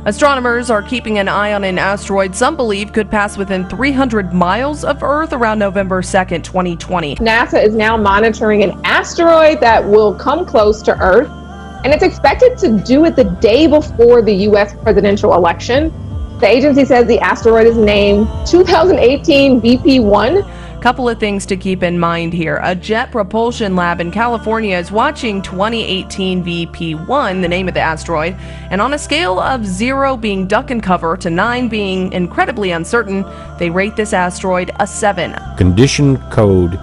Astronomers are keeping an eye on an asteroid some believe could pass within 300 miles of Earth around November 2nd, 2020. NASA is now monitoring an asteroid that will come close to Earth, and it's expected to do it the day before the U.S. presidential election. The agency says the asteroid is named 2018 BP1. Couple of things to keep in mind here. A jet propulsion lab in California is watching 2018 VP1, the name of the asteroid, and on a scale of 0 being duck and cover to 9 being incredibly uncertain, they rate this asteroid a 7. Condition code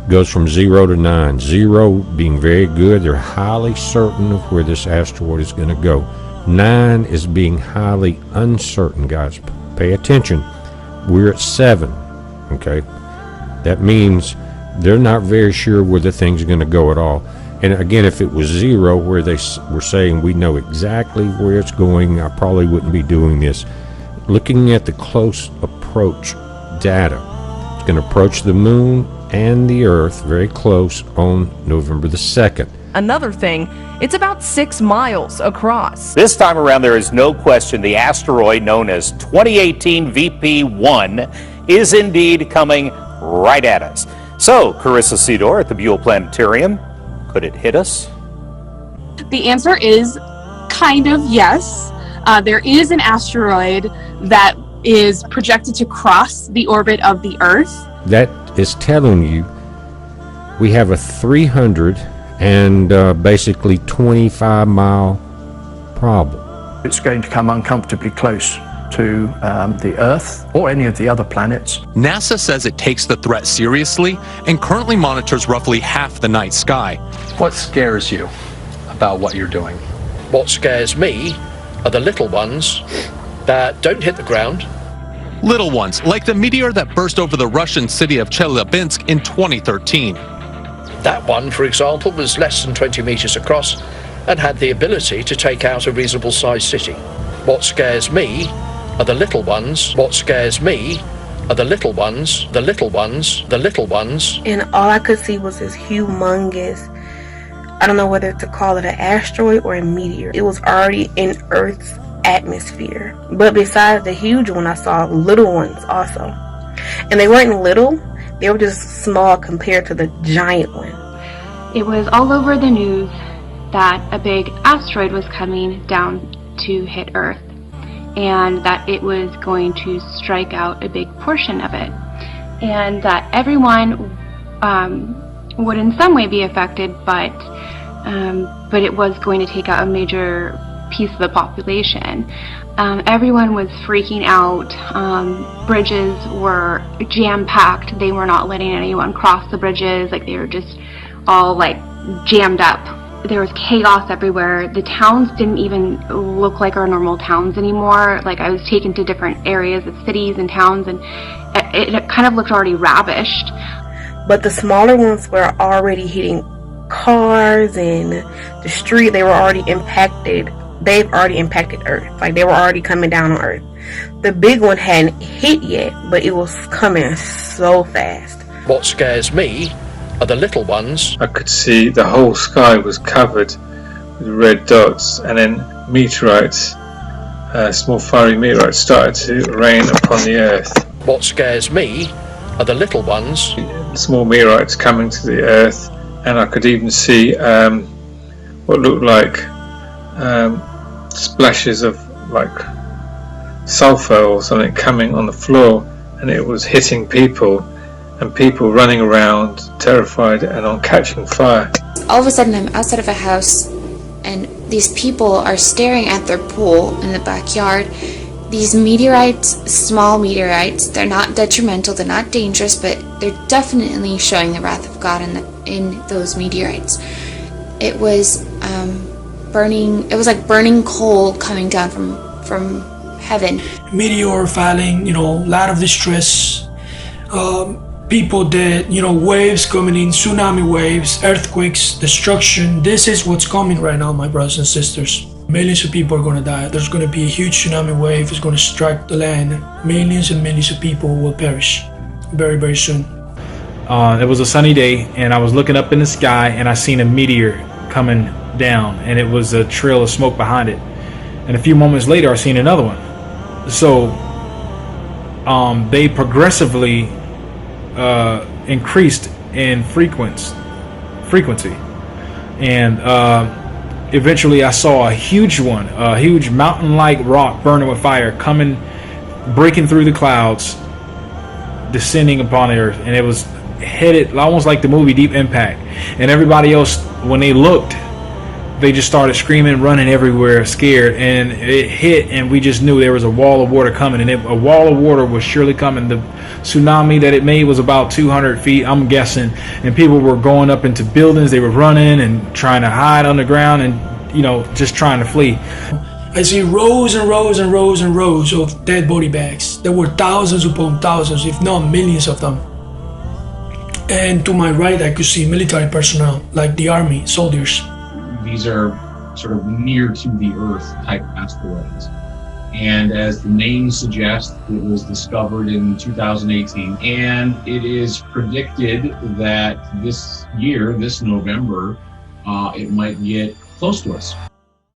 goes from 0 to 9. 0 being very good, they're highly certain of where this asteroid is going to go. 9 is being highly uncertain, guys. Pay attention. We're at 7, okay? That means they're not very sure where the thing's going to go at all. And again, if it was 0, where they were saying we know exactly where it's going, I probably wouldn't be doing this. Looking at the close approach data, it's going to approach the moon and the Earth very close on November the 2nd. Another thing, it's about 6 miles across. This time around, there is no question the asteroid known as 2018 VP1 is indeed coming right at us. So, Carissa Sidor at the Buell Planetarium, could it hit us? The answer is kind of yes. There is an asteroid that is projected to cross the orbit of the Earth. That is telling you we have a 300 and basically 25-mile problem. It's going to come uncomfortably close to the Earth or any of the other planets. NASA says it takes the threat seriously and currently monitors roughly half the night sky. What scares you about what you're doing? What scares me are the little ones that don't hit the ground. Little ones, like the meteor that burst over the Russian city of Chelyabinsk in 2013. That one, for example, was less than 20 meters across and had the ability to take out a reasonable sized city. What scares me are the little ones. What scares me are the little ones, the little ones, the little ones. And all I could see was this humongous, I don't know whether to call it an asteroid or a meteor. It was already in Earth's atmosphere. But besides the huge one, I saw little ones also. And they weren't little, they were just small compared to the giant one. It was all over the news that a big asteroid was coming down to hit Earth, and that it was going to strike out a big portion of it, and that everyone would in some way be affected, but it was going to take out a major piece of the population. Everyone was freaking out. Bridges were jam-packed. They were not letting anyone cross the bridges. Like, they were just all like jammed up. There was chaos everywhere. The towns didn't even look like our normal towns anymore. Like, I was taken to different areas of cities and towns, and it kind of looked already ravished. But the smaller ones were already hitting cars and the street. They were already impacted. They've already impacted Earth. Like, they were already coming down on Earth. The big one hadn't hit yet, but it was coming so fast. What scares me are the little ones. I could see the whole sky was covered with red dots, and then meteorites, small fiery meteorites, started to rain upon the Earth. What scares me are the little ones. Small meteorites coming to the Earth, and I could even see what looked like splashes of like sulfur or something coming on the floor, and it was hitting people, and people running around terrified and on catching fire. All of a sudden I'm outside of a house, and these people are staring at their pool in the backyard. These meteorites, small meteorites, they're not detrimental, they're not dangerous, but they're definitely showing the wrath of God in those meteorites. It was burning. It was like burning coal coming down from heaven. Meteor falling, a lot of distress. People dead, waves coming in, tsunami waves, earthquakes, destruction. This is what's coming right now, my brothers and sisters. Millions of people are going to die. There's going to be a huge tsunami wave. It's going to strike the land. Millions and millions of people will perish very, very soon. It was a sunny day, and I was looking up in the sky, and I seen a meteor coming down, and it was a trail of smoke behind it. and a few moments later I seen another one. So they progressively increased in frequency, and eventually I saw a huge one, a huge mountain-like rock burning with fire coming, breaking through the clouds, descending upon the earth, and it was headed almost like the movie Deep Impact. And everybody else, when they looked, they just started screaming, running everywhere, scared, and it hit, and we just knew there was a wall of water coming, and a wall of water was surely coming. The tsunami that it made was about 200 feet, I'm guessing, and people were going up into buildings. They were running and trying to hide on the ground and, just trying to flee. I see rows and rows and rows and rows of dead body bags. There were thousands upon thousands, if not millions of them. And to my right, I could see military personnel, like the army, soldiers. These are sort of near to the Earth type asteroids. And as the name suggests, it was discovered in 2018. And it is predicted that this year, this November, it might get close to us.